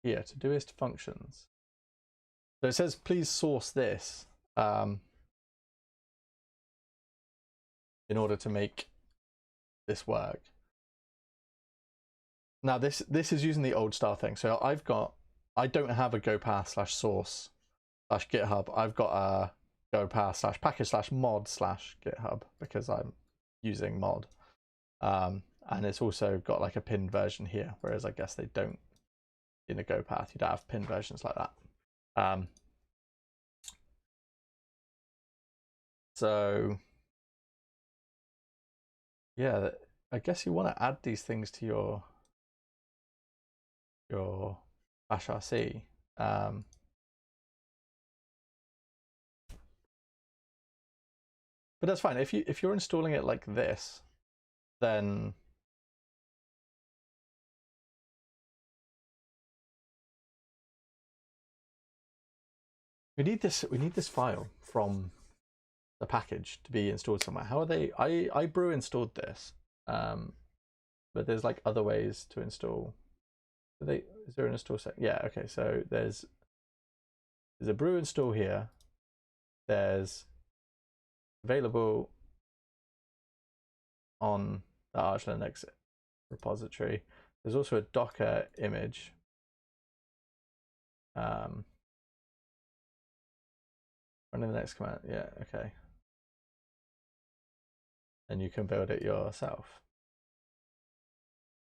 here, todoist functions. So it says, please source this in order to make this work. Now this is using the old style thing. So I don't have a gopath/source/github. I've got a gopath/package/mod/github because I'm using mod. And it's also got like a pinned version here, whereas I guess they don't in a gopath. You don't have pinned versions like that. So yeah, I guess you want to add these things to your bash RC. But that's fine. If you're installing it like this, then we need this file from the package to be installed somewhere. How are they? iBrew installed this, but there's like other ways to install. Is there an install set? Yeah, okay. So there's a brew install here. There's available on the Arch Linux repository. There's also a Docker image. Run the next command. Yeah, okay. And you can build it yourself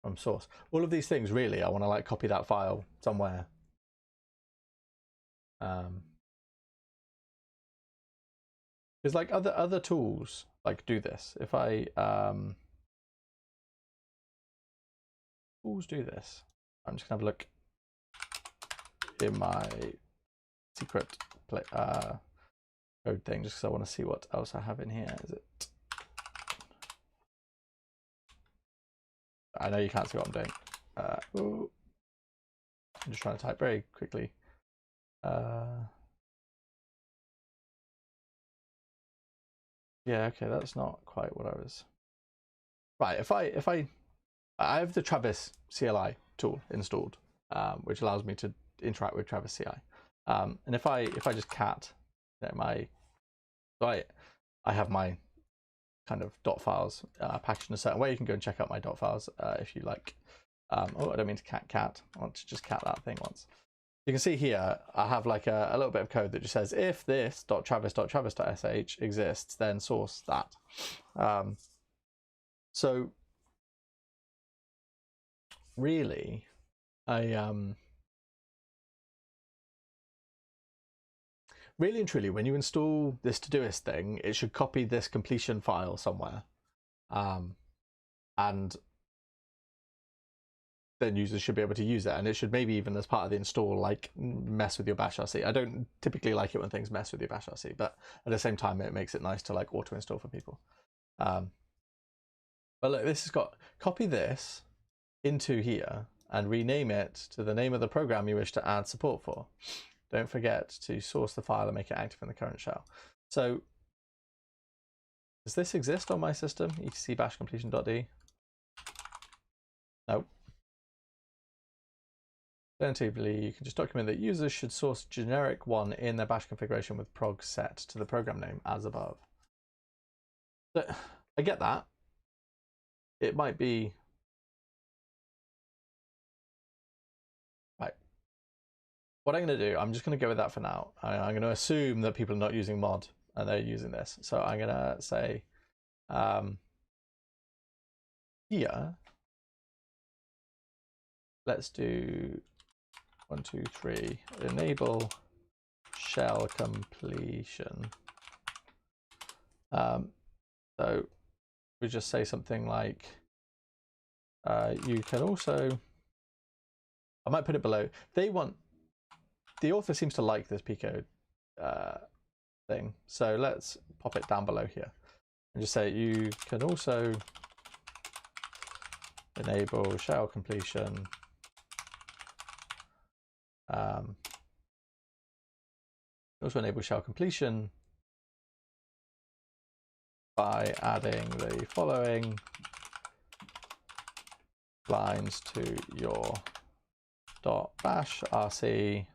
from source. All of these things, really, I want to like copy that file somewhere. Because like other tools like do this. If I tools do this, I'm just gonna have a look in my secret code thing just because I want to see what else I have in here. Is it? I know you can't see what I'm doing. I'm just trying to type very quickly. Yeah, okay, that's not quite what I was. Right, if I have the Travis CLI tool installed, which allows me to interact with Travis CI. And if I just cat I have my kind of dot files packaged in a certain way. You can go and check out my dot files if you like. Oh, I don't mean to cat. I want to just cat that thing once. You can see here I have like a little bit of code that just says if this .travis.travis.sh exists, then source that. So really, really and truly, when you install this todoist thing, it should copy this completion file somewhere, and then users should be able to use it, and it should maybe even as part of the install like mess with your bash RC. I don't typically like it when things mess with your bash RC, but at the same time it makes it nice to like auto install for people. But look, this has got copy this into here and rename it to the name of the program you wish to add support for. Don't forget to source the file and make it active in the current shell. So does this exist on my system? etc bash completion.d? Nope. Alternatively, you can just document that users should source generic one in their bash configuration with prog set to the program name as above. So, I get that. It might be right. What I'm going to do, I'm just going to go with that for now. I'm going to assume that people are not using mod and they're using this. So I'm going to say here, let's do 1, 2, 3, enable shell completion. So we just say something like, you can also, I might put it below. They want, the author seems to like this Pico thing. So let's pop it down below here and just say, you can also enable shell completion. Also enable shell completion by adding the following lines to your dot bash rc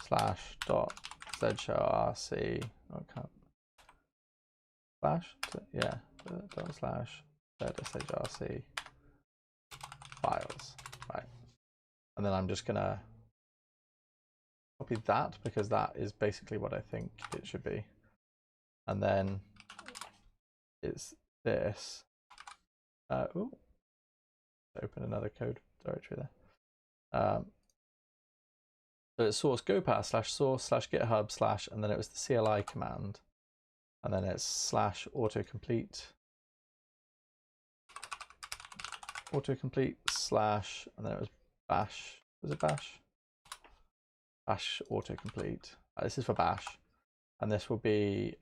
slash dot zshell rc. Okay. Slash, yeah, dot slash zshrc files, right? And then I'm just gonna copy that because that is basically what I think it should be. And then it's this. Ooh, open another code directory there. So it's source gopath slash source slash github slash, and then it was the CLI command, and then it's slash autocomplete slash, and then it was bash. Was it bash? Bash autocomplete. This is for bash, and this will be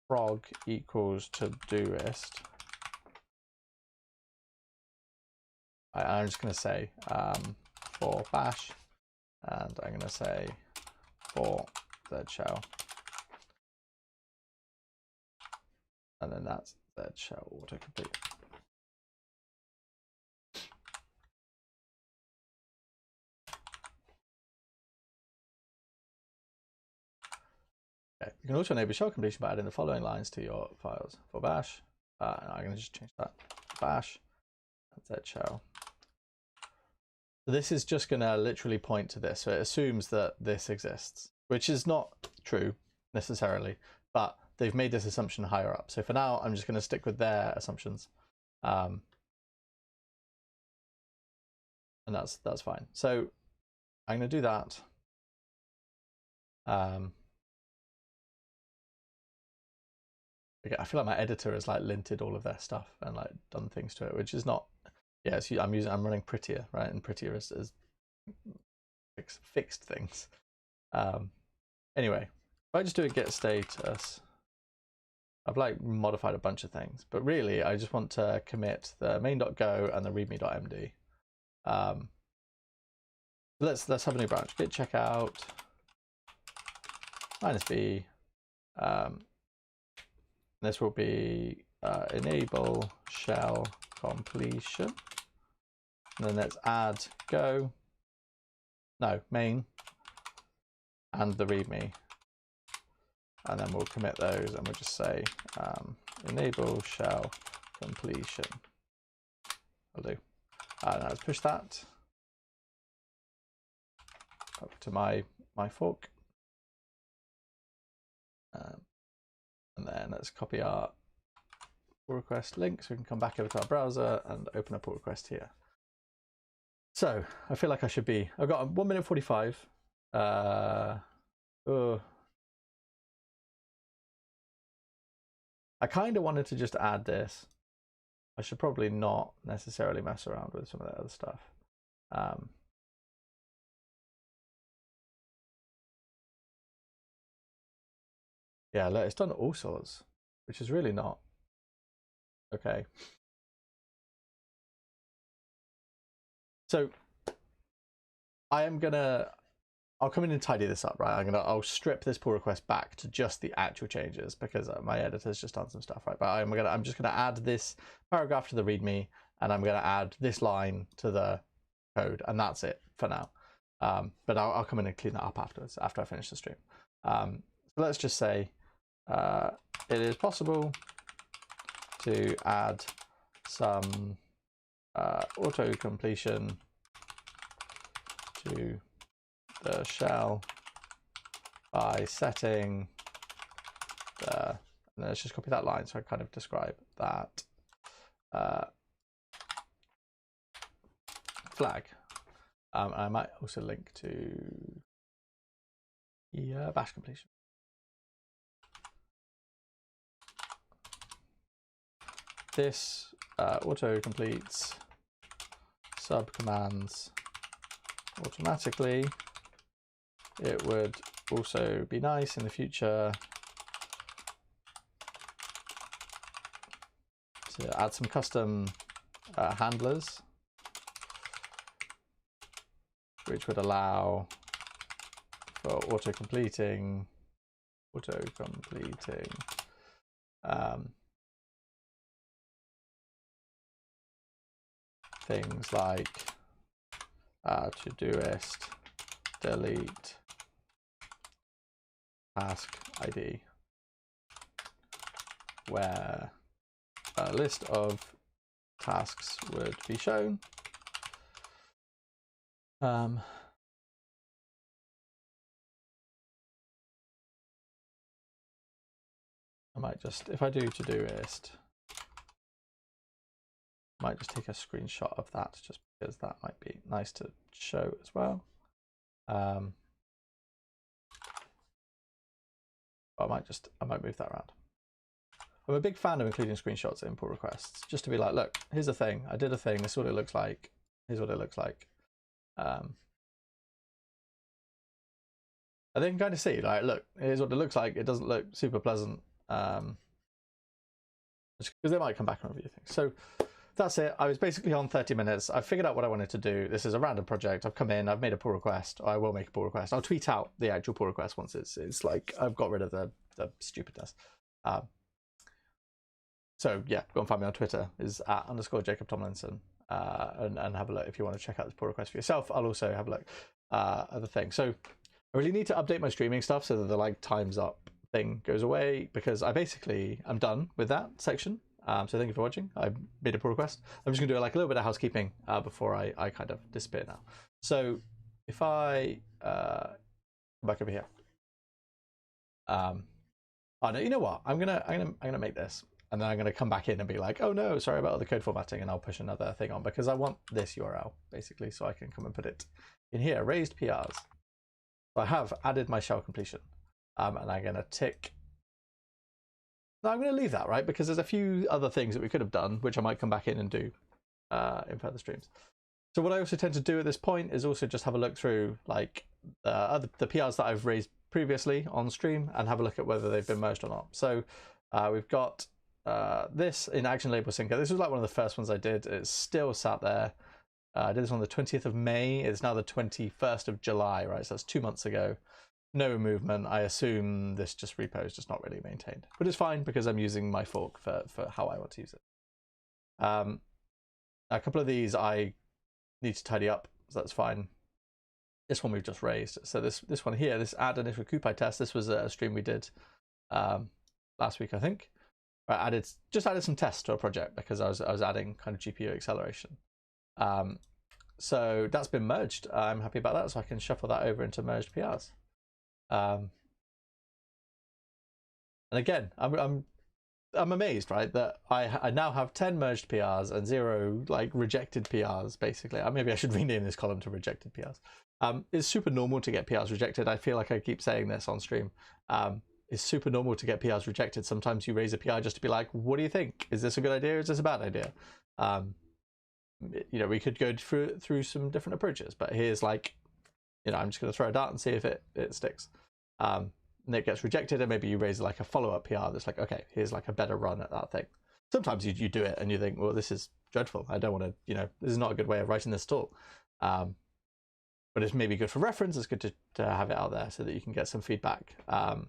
prog equals todoist. I'm just going to say for bash, and I'm going to say for zshell, and then that's zshell autocomplete. Okay. You can also enable shell completion by adding the following lines to your files. For bash, I'm going to just change that to bash and zshell. So this is just going to literally point to this. So it assumes that this exists, which is not true necessarily, but they've made this assumption higher up. So for now, I'm just going to stick with their assumptions. And that's fine. So I'm going to do that. I feel like my editor has like linted all of their stuff and like done things to it, which is not. Yeah, I'm running Prettier, right? And Prettier is fixed things. Anyway, if I just do a get status, I've like modified a bunch of things, but really I just want to commit the main.go and the readme.md. Let's have a new branch. Git checkout -b. This will be enable shell completion. And then let's add go, no, main, and the readme. And then we'll commit those and we'll just say enable shell completion. I'll do. Now let's push that up to my fork. And then let's copy our pull request link so we can come back over to our browser and open a pull request here. So I feel like I should be, I've got 1 minute 45. I kind of wanted to just add this. I should probably not necessarily mess around with some of that other stuff. Yeah, look, it's done all sorts, which is really not okay. So I'll come in and tidy this up, right? I'll strip this pull request back to just the actual changes because my editor's just done some stuff, right? But I'm just gonna add this paragraph to the README, and I'm gonna add this line to the code, and that's it for now. But I'll come in and clean that up afterwards, after I finish the stream. So let's just say it is possible to add some auto completion to the shell by setting the, and let's just copy that line so I kind of describe that flag. I might also link to the bash completion. This auto completes sub commands automatically. It would also be nice in the future to add some custom handlers, which would allow for auto completing things like todoist delete task ID, where a list of tasks would be shown. I might just, if I do todoist, I might just take a screenshot of that just because that might be nice to show as well. I might move that around. I'm a big fan of including screenshots in pull requests, just to be like, look, here's a thing. I did a thing. This is what it looks like. Here's what it looks like. And they can kind of see, like, look, here's what it looks like. It doesn't look super pleasant. Because they might come back and review things. So that's it. I was basically on 30 minutes. I figured out what I wanted to do. This is a random project. I've come in, I've made a pull request. I will make a pull request. I'll tweet out the actual pull request once it's like I've got rid of the stupidness. So yeah, go and find me on Twitter, is @_Jacob Tomlinson, and have a look if you want to check out this pull request for yourself. I'll also have a look at the thing. So I really need to update my streaming stuff so that the like times up thing goes away, because I'm done with that section. So thank you for watching. I made a pull request. I'm just gonna do like a little bit of housekeeping before I kind of disappear now. So if I come back over here, oh no, you know what? I'm gonna make this, and then I'm gonna come back in and be like, oh no, sorry about all the code formatting, and I'll push another thing on because I want this URL basically, so I can come and put it in here. Raised PRs. So I have added my shell completion, and I'm gonna tick. No, I'm going to leave that, right? Because there's a few other things that we could have done, which I might come back in and do in further streams. So what I also tend to do at this point is also just have a look through like the PRs that I've raised previously on stream and have a look at whether they've been merged or not. So we've got this in Action Label Syncer. This was like one of the first ones I did. It's still sat there. I did this on the 20th of May. It's now the 21st of July, right? So that's 2 months ago. No movement. I assume this repo is just not really maintained, but it's fine because I'm using my fork for how I want to use it. A couple of these I need to tidy up, so that's fine. This one we've just raised. So this one here, this add initial CuPy test. This was a stream we did last week, I think. I just added some tests to a project because I was adding kind of GPU acceleration. So that's been merged. I'm happy about that, so I can shuffle that over into merged PRs. And again, I'm amazed, right, that I now have 10 merged PRs and 0 like rejected PRs. Basically, maybe I should rename this column to rejected PRs. It's super normal to get PRs rejected. I feel like I keep saying this on stream. It's super normal to get PRs rejected. Sometimes you raise a PR just to be like, what do you think? Is this a good idea? Is this a bad idea? You know, we could go through some different approaches, but here's like, you know, I'm just going to throw a dart and see if it sticks. And it gets rejected, and maybe you raise like a follow-up PR that's like, okay, here's like a better run at that thing. Sometimes you do it and you think, well, this is dreadful. I don't want to, you know, this is not a good way of writing this at all. But it's maybe good for reference. It's good to have it out there so that you can get some feedback. And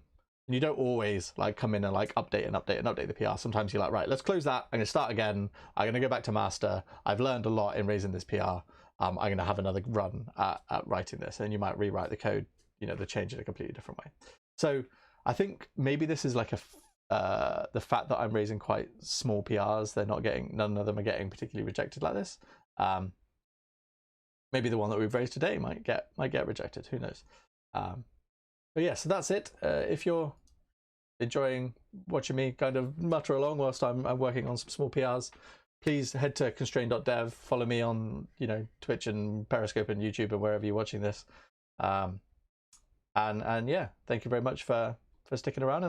you don't always like come in and like update the PR. Sometimes you're like, right, let's close that. I'm going to start again. I'm going to go back to master. I've learned a lot in raising this PR. I'm going to have another run at writing this, and you might rewrite the code, you know, the change in a completely different way. So I think maybe this is like the fact that I'm raising quite small PRs. None of them are getting particularly rejected like this. Maybe the one that we've raised today might get rejected. Who knows? But yeah, so that's it. If you're enjoying watching me kind of mutter along whilst I'm working on some small PRs, please head to constrain.dev. Follow me on, you know, Twitch and Periscope and YouTube and wherever you're watching this. And yeah, thank you very much for sticking around. And